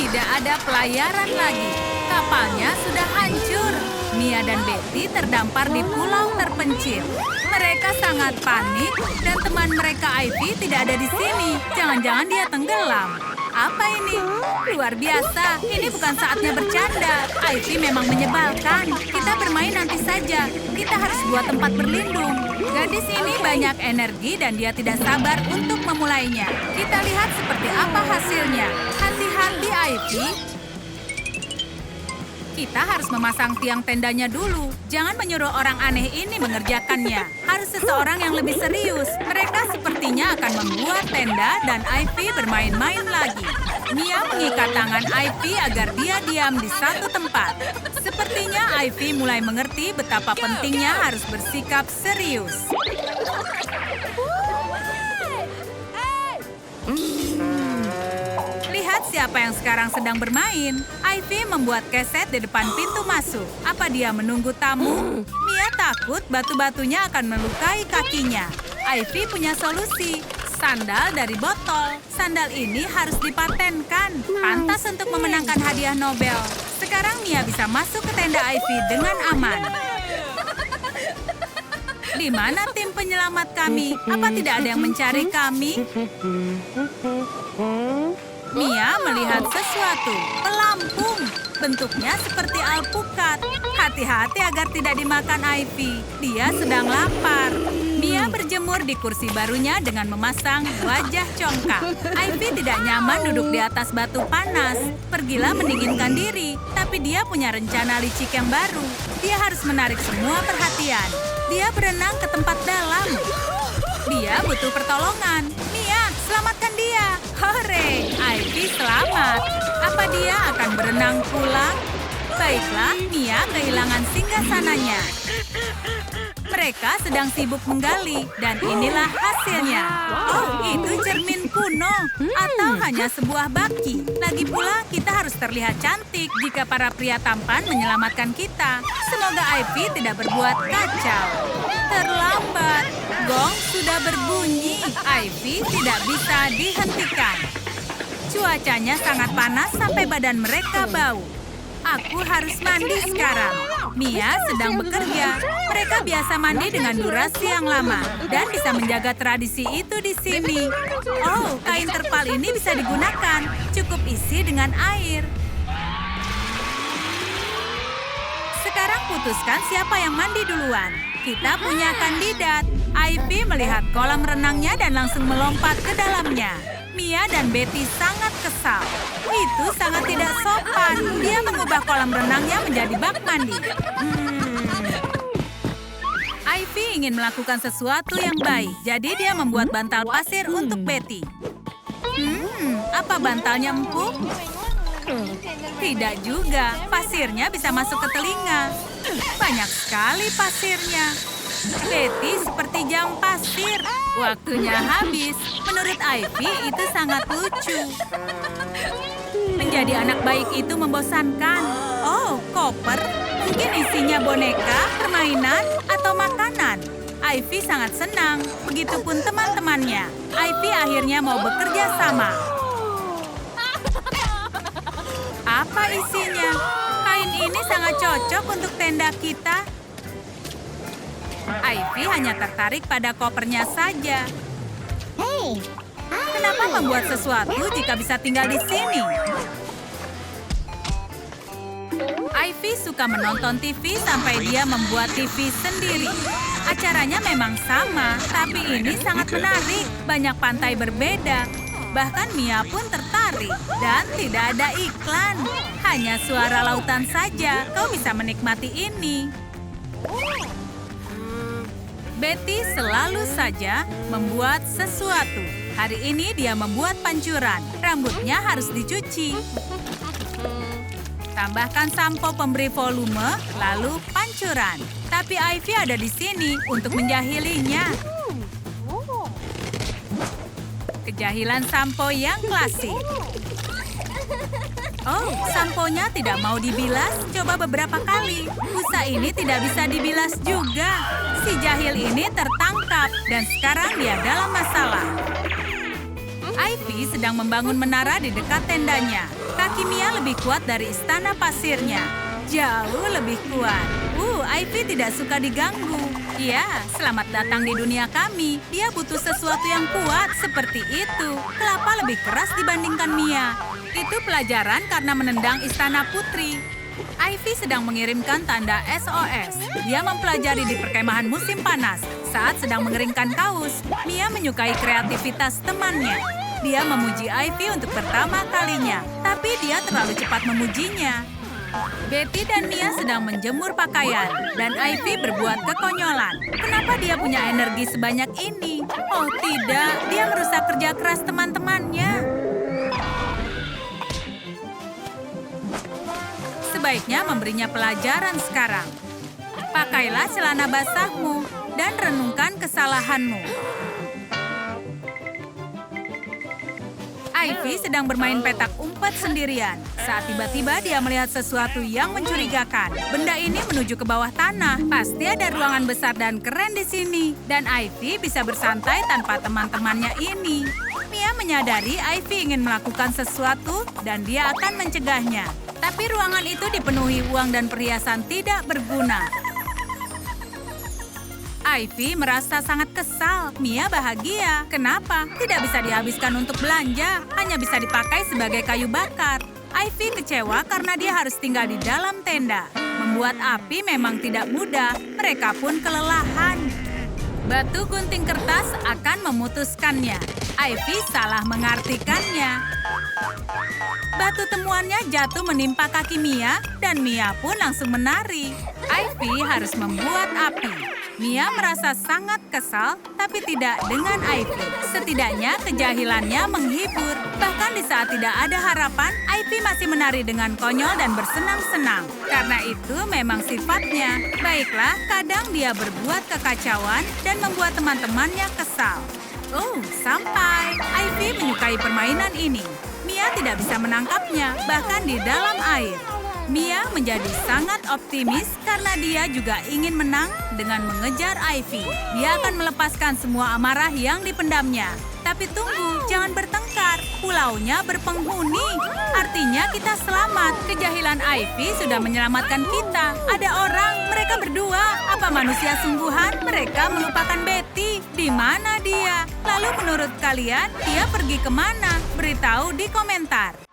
Tidak ada pelayaran lagi. Kapalnya sudah hancur. Mia dan Betty terdampar di pulau terpencil. Mereka sangat panik dan teman mereka Ivy tidak ada di sini. Jangan-jangan dia tenggelam. Apa ini? Luar biasa. Ini bukan saatnya bercanda. Ivy memang menyebalkan. Kita bermain nanti saja. Kita harus buat tempat berlindung. Gadis ini banyak energi dan dia tidak sabar untuk memulainya. Kita lihat seperti apa hasilnya. Hati-hati, Ivy. Kita harus memasang tiang tendanya dulu. Jangan menyuruh orang aneh ini mengerjakannya. Harus seseorang yang lebih serius. Mereka sepertinya akan membuat tenda dan Ivy bermain-main lagi. Mia mengikat tangan Ivy agar dia diam di satu tempat. Sepertinya Ivy mulai mengerti betapa pentingnya harus bersikap serius. Lihat siapa yang sekarang sedang bermain. Ivy membuat keset di depan pintu masuk. Apa dia menunggu tamu? Mia takut batu-batunya akan melukai kakinya. Ivy punya solusi. Sandal dari botol. Sandal ini harus dipatenkan. Pantas untuk memenangkan hadiah Nobel. Sekarang Mia bisa masuk ke tenda Ivy dengan aman. Di mana tim penyelamat kami? Apa tidak ada yang mencari kami? Mia melihat sesuatu. Pelampung. Bentuknya seperti alpukat. Hati-hati agar tidak dimakan Ivy. Dia sedang lapar. Mia berjemur di kursi barunya dengan memasang wajah congkak. Ivy tidak nyaman duduk di atas batu panas. Pergilah mendinginkan diri. Tapi dia punya rencana licik yang baru. Dia harus menarik semua perhatian. Dia berenang ke tempat dalam. Dia butuh pertolongan. Mia, selamatkan dia. Hore, Ivy selamat. Apa dia akan berenang pulang? Baiklah, Mia kehilangan singgasananya. Mereka sedang sibuk menggali, dan inilah hasilnya. Oh, itu cermin kuno. Atau hanya sebuah baki. Lagi pula, kita harus terlihat cantik jika para pria tampan menyelamatkan kita. Semoga Ivy tidak berbuat kacau. Terlambat. Gong sudah berbunyi. Ivy tidak bisa dihentikan. Cuacanya sangat panas sampai badan mereka bau. Aku harus mandi sekarang. Mia sedang bekerja. Mereka biasa mandi dengan durasi yang lama dan bisa menjaga tradisi itu di sini. Oh, kain terpal ini bisa digunakan. Cukup isi dengan air. Sekarang putuskan siapa yang mandi duluan. Kita punya kandidat. Ivy melihat kolam renangnya dan langsung melompat ke dalamnya. Mia dan Betty sangat kesal. Itu sangat tidak sopan. Dia mengubah kolam renangnya menjadi bak mandi. Ivy ingin melakukan sesuatu yang baik, jadi dia membuat bantal pasir untuk Betty. Apa bantalnya empuk? Tidak juga. Pasirnya bisa masuk ke telinga. Banyak sekali pasirnya. Betty seperti jam pasir. Waktunya habis. Menurut Ivy, itu sangat lucu. Menjadi anak baik itu membosankan. Oh, koper? Mungkin isinya boneka, permainan, atau makanan. Ivy sangat senang. Begitupun teman-temannya. Ivy akhirnya mau bekerja sama. Apa isinya? Kain ini sangat cocok untuk tenda kita. Ivy hanya tertarik pada kopernya saja. Kenapa membuat sesuatu jika bisa tinggal di sini? Ivy suka menonton TV sampai dia membuat TV sendiri. Acaranya memang sama, tapi ini sangat menarik. Banyak pantai berbeda. Bahkan Mia pun tertarik. Dan tidak ada iklan. Hanya suara lautan saja. Kau bisa menikmati ini. Betty selalu saja membuat sesuatu. Hari ini dia membuat pancuran. Rambutnya harus dicuci. Tambahkan sampo pemberi volume, lalu pancuran. Tapi Ivy ada di sini untuk menjahilinya. Kejahilan sampo yang klasik. Oh, samponya tidak mau dibilas. Coba beberapa kali. Busa ini tidak bisa dibilas juga. Si jahil ini tertangkap dan sekarang dia dalam masalah. Ivy Ivy sedang membangun menara di dekat tendanya. Kaki Mia lebih kuat dari istana pasirnya. Jauh lebih kuat. Ivy tidak suka diganggu. Ya, selamat datang di dunia kami. Dia butuh sesuatu yang kuat seperti itu. Kelapa lebih keras dibandingkan Mia. Itu pelajaran karena menendang istana putri. Ivy sedang mengirimkan tanda SOS. Dia mempelajari di perkemahan musim panas. Saat sedang mengeringkan kaus, Mia menyukai kreativitas temannya. Dia memuji Ivy untuk pertama kalinya, tapi dia terlalu cepat memujinya. Betty dan Mia sedang menjemur pakaian, dan Ivy berbuat kekonyolan. Kenapa dia punya energi sebanyak ini? Oh tidak, dia merusak kerja keras teman-temannya. Sebaiknya memberinya pelajaran sekarang. Pakailah celana basahmu dan renungkan kesalahanmu. Ivy sedang bermain petak umpet sendirian. Saat tiba-tiba dia melihat sesuatu yang mencurigakan. Benda ini menuju ke bawah tanah. Pasti ada ruangan besar dan keren di sini. Dan Ivy bisa bersantai tanpa teman-temannya ini. Mia menyadari Ivy ingin melakukan sesuatu dan dia akan mencegahnya. Tapi ruangan itu dipenuhi uang dan perhiasan tidak berguna. Ivy merasa sangat kesal. Mia bahagia. Kenapa? Tidak bisa dihabiskan untuk belanja. Hanya bisa dipakai sebagai kayu bakar. Ivy kecewa karena dia harus tinggal di dalam tenda. Membuat api memang tidak mudah. Mereka pun kelelahan. Batu gunting kertas akan memutuskannya. Ivy salah mengartikannya. Batu temuannya jatuh menimpa kaki Mia dan Mia pun langsung menari. Ivy harus membuat api. Mia merasa sangat kesal, tapi tidak dengan Ivy. Setidaknya kejahilannya menghibur. Bahkan di saat tidak ada harapan, Ivy masih menari dengan konyol dan bersenang-senang. Karena itu memang sifatnya. Baiklah, kadang dia berbuat kekacauan dan membuat teman-temannya kesal. Sampai. Ivy menyukai permainan ini. Mia tidak bisa menangkapnya, bahkan di dalam air. Mia menjadi sangat optimis karena dia juga ingin menang dengan mengejar Ivy. Dia akan melepaskan semua amarah yang dipendamnya. Tapi tunggu, jangan bertengkar. Pulaunya berpenghuni. Artinya kita selamat. Kejahilan Ivy sudah menyelamatkan kita. Ada orang, mereka berdua. Apa manusia sungguhan? Mereka melupakan Betty. Di mana dia? Lalu menurut kalian, dia pergi kemana? Beritahu di komentar.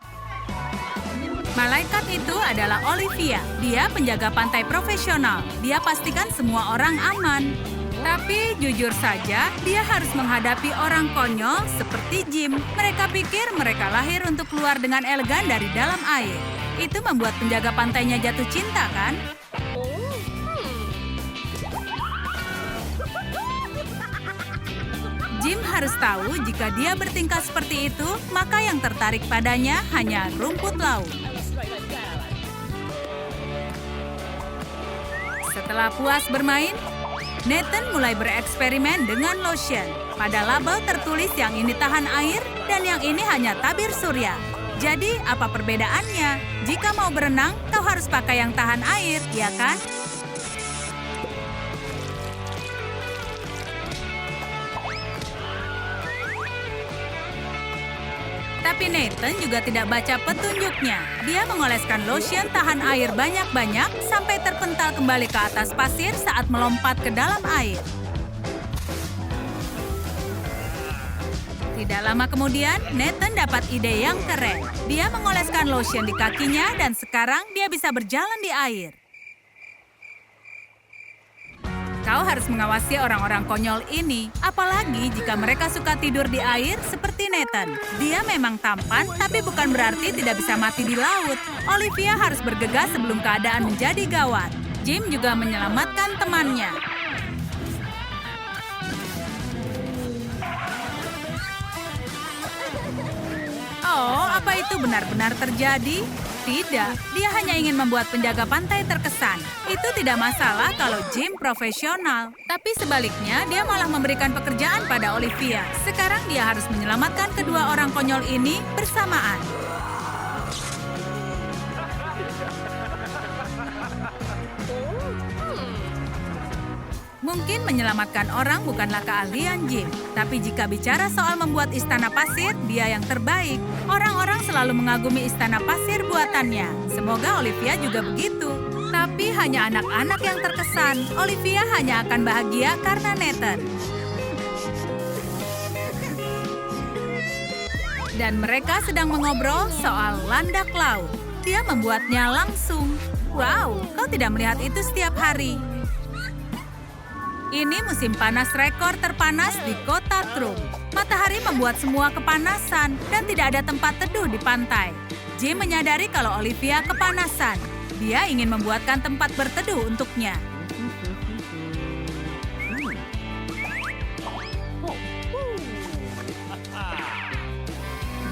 Malaikat itu adalah Olivia. Dia penjaga pantai profesional. Dia pastikan semua orang aman. Tapi jujur saja, dia harus menghadapi orang konyol seperti Jim. Mereka pikir mereka lahir untuk keluar dengan elegan dari dalam air. Itu membuat penjaga pantainya jatuh cinta, kan? Jim harus tahu jika dia bertingkah seperti itu, maka yang tertarik padanya hanya rumput laut. Setelah puas bermain, Nathan mulai bereksperimen dengan lotion. Pada label tertulis yang ini tahan air dan yang ini hanya tabir surya. Jadi, apa perbedaannya? Jika mau berenang, kau harus pakai yang tahan air, ya kan? Tapi Nathan juga tidak baca petunjuknya. Dia mengoleskan lotion tahan air banyak-banyak sampai terpental kembali ke atas pasir saat melompat ke dalam air. Tidak lama kemudian, Nathan dapat ide yang keren. Dia mengoleskan lotion di kakinya dan sekarang dia bisa berjalan di air. Kau harus mengawasi orang-orang konyol ini, apalagi jika mereka suka tidur di air seperti Nathan. Dia memang tampan, tapi bukan berarti tidak bisa mati di laut. Olivia harus bergegas sebelum keadaan menjadi gawat. Jim juga menyelamatkan temannya. Oh, apa itu benar-benar terjadi? Tidak, dia hanya ingin membuat penjaga pantai terkesan. Itu tidak masalah kalau Jim profesional. Tapi sebaliknya, dia malah memberikan pekerjaan pada Olivia. Sekarang dia harus menyelamatkan kedua orang konyol ini bersamaan. Mungkin menyelamatkan orang bukanlah keahlian Jim. Tapi jika bicara soal membuat istana pasir, dia yang terbaik. Orang-orang selalu mengagumi istana pasir buatannya. Semoga Olivia juga begitu. Tapi hanya anak-anak yang terkesan. Olivia hanya akan bahagia karena Nathan. Dan mereka sedang mengobrol soal landak laut. Dia membuatnya langsung. Wow, kau tidak melihat itu setiap hari. Ini musim panas rekor terpanas di kota Trum. Matahari membuat semua kepanasan dan tidak ada tempat teduh di pantai. Jim menyadari kalau Olivia kepanasan. Dia ingin membuatkan tempat berteduh untuknya.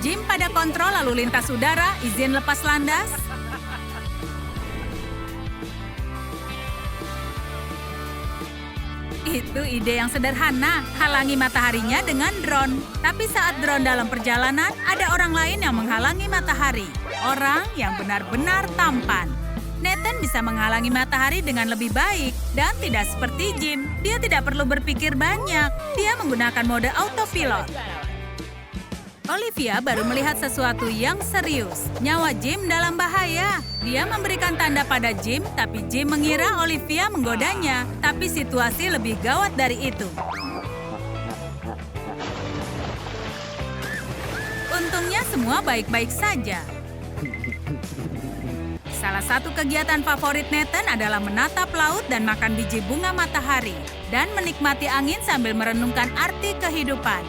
Jim pada kontrol lalu lintas udara, izin lepas landas. Itu ide yang sederhana, halangi mataharinya dengan drone. Tapi saat drone dalam perjalanan, ada orang lain yang menghalangi matahari. Orang yang benar-benar tampan. Nathan bisa menghalangi matahari dengan lebih baik. Dan tidak seperti Jim, dia tidak perlu berpikir banyak. Dia menggunakan mode autopilot. Olivia baru melihat sesuatu yang serius. Nyawa Jim dalam bahaya. Dia memberikan tanda pada Jim, tapi Jim mengira Olivia menggodanya. Tapi situasi lebih gawat dari itu. Untungnya semua baik-baik saja. Salah satu kegiatan favorit Nathan adalah menatap laut dan makan biji bunga matahari. Dan menikmati angin sambil merenungkan arti kehidupan.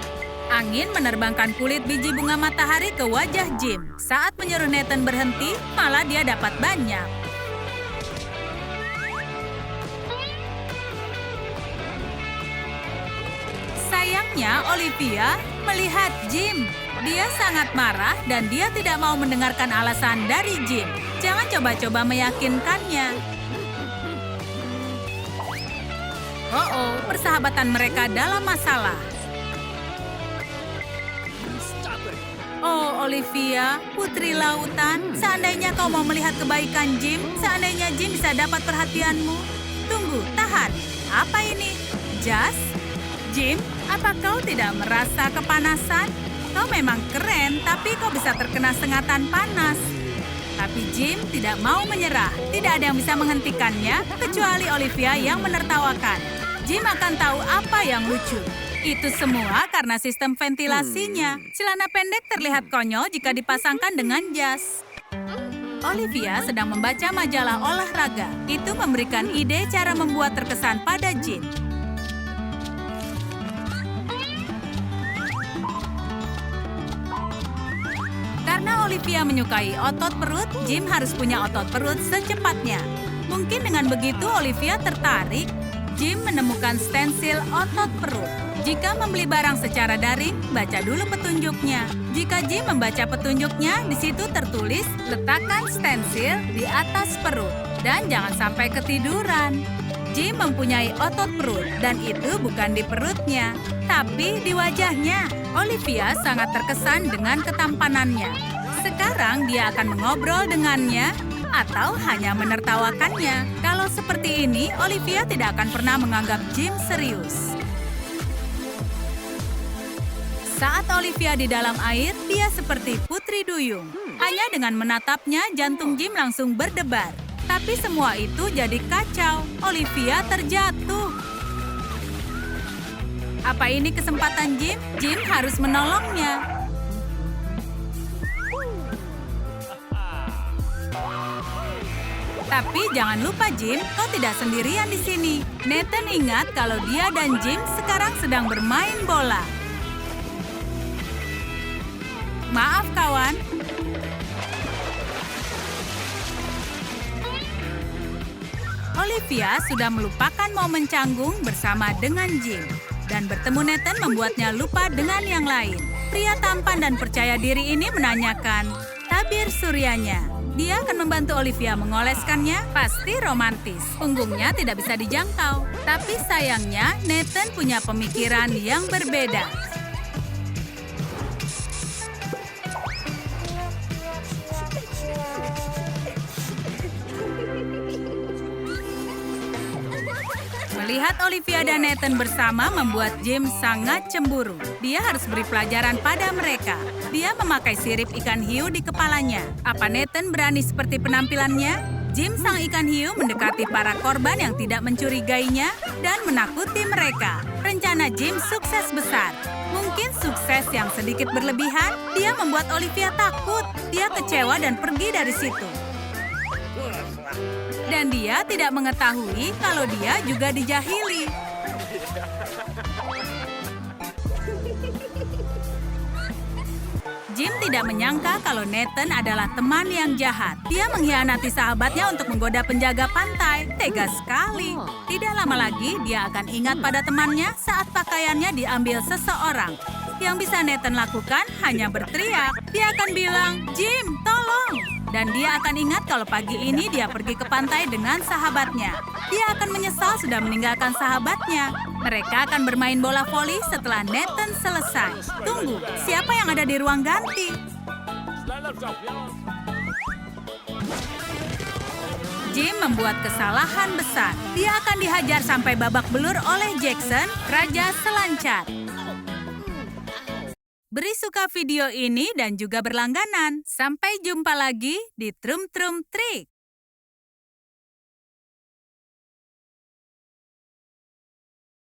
Angin menerbangkan kulit biji bunga matahari ke wajah Jim. Saat menyuruh Nathan berhenti, malah dia dapat banyak. Sayangnya, Olivia melihat Jim. Dia sangat marah dan dia tidak mau mendengarkan alasan dari Jim. Jangan coba-coba meyakinkannya. Oh, persahabatan mereka dalam masalah. Oh, Olivia, putri lautan, seandainya kau mau melihat kebaikan Jim, seandainya Jim bisa dapat perhatianmu. Tunggu, tahan. Apa ini? Jas? Jim, apa kau tidak merasa kepanasan? Kau memang keren, tapi kau bisa terkena sengatan panas. Tapi Jim tidak mau menyerah. Tidak ada yang bisa menghentikannya, kecuali Olivia yang menertawakan. Jim akan tahu apa yang lucu. Itu semua karena sistem ventilasinya. Celana pendek terlihat konyol jika dipasangkan dengan jas. Olivia sedang membaca majalah olahraga. Itu memberikan ide cara membuat terkesan pada Jim. Karena Olivia menyukai otot perut, Jim harus punya otot perut secepatnya. Mungkin dengan begitu Olivia tertarik. Jim menemukan stensil otot perut. Jika membeli barang secara daring, baca dulu petunjuknya. Jika Jim membaca petunjuknya, di situ tertulis, letakkan stensil di atas perut. Dan jangan sampai ketiduran. Jim mempunyai otot perut, dan itu bukan di perutnya, tapi di wajahnya. Olivia sangat terkesan dengan ketampanannya. Sekarang dia akan mengobrol dengannya, atau hanya menertawakannya. Kalau seperti ini, Olivia tidak akan pernah menganggap Jim serius. Saat Olivia di dalam air, dia seperti putri duyung. Hanya dengan menatapnya, jantung Jim langsung berdebar. Tapi semua itu jadi kacau. Olivia terjatuh. Apa ini kesempatan Jim? Jim harus menolongnya. Tapi jangan lupa Jim, kau tidak sendirian di sini. Nathan ingat kalau dia dan Jim sekarang sedang bermain bola. Maaf kawan. Olivia sudah melupakan momen canggung bersama dengan Jim. Dan bertemu Nathan membuatnya lupa dengan yang lain. Pria tampan dan percaya diri ini menanyakan tabir suryanya. Dia akan membantu Olivia mengoleskannya, pasti romantis. Punggungnya tidak bisa dijangkau. Tapi sayangnya Nathan punya pemikiran yang berbeda. Melihat Olivia dan Nathan bersama membuat Jim sangat cemburu. Dia harus beri pelajaran pada mereka. Dia memakai sirip ikan hiu di kepalanya. Apa Nathan berani seperti penampilannya? Jim sang ikan hiu mendekati para korban yang tidak mencurigainya dan menakuti mereka. Rencana Jim sukses besar. Mungkin sukses yang sedikit berlebihan, dia membuat Olivia takut. Dia kecewa dan pergi dari situ. Dan dia tidak mengetahui kalau dia juga dijahili. Jim tidak menyangka kalau Nathan adalah teman yang jahat. Dia mengkhianati sahabatnya untuk menggoda penjaga pantai. Tega sekali. Tidak lama lagi, dia akan ingat pada temannya saat pakaiannya diambil seseorang. Yang bisa Nathan lakukan hanya berteriak. Dia akan bilang, "Jim, tolong!" Dan dia akan ingat kalau pagi ini dia pergi ke pantai dengan sahabatnya. Dia akan menyesal sudah meninggalkan sahabatnya. Mereka akan bermain bola voli setelah Nathan selesai. Tunggu, siapa yang ada di ruang ganti? Jim membuat kesalahan besar. Dia akan dihajar sampai babak belur oleh Jackson, Raja Selancar. Beri suka video ini dan juga berlangganan. Sampai jumpa lagi di Trum Trum Trik.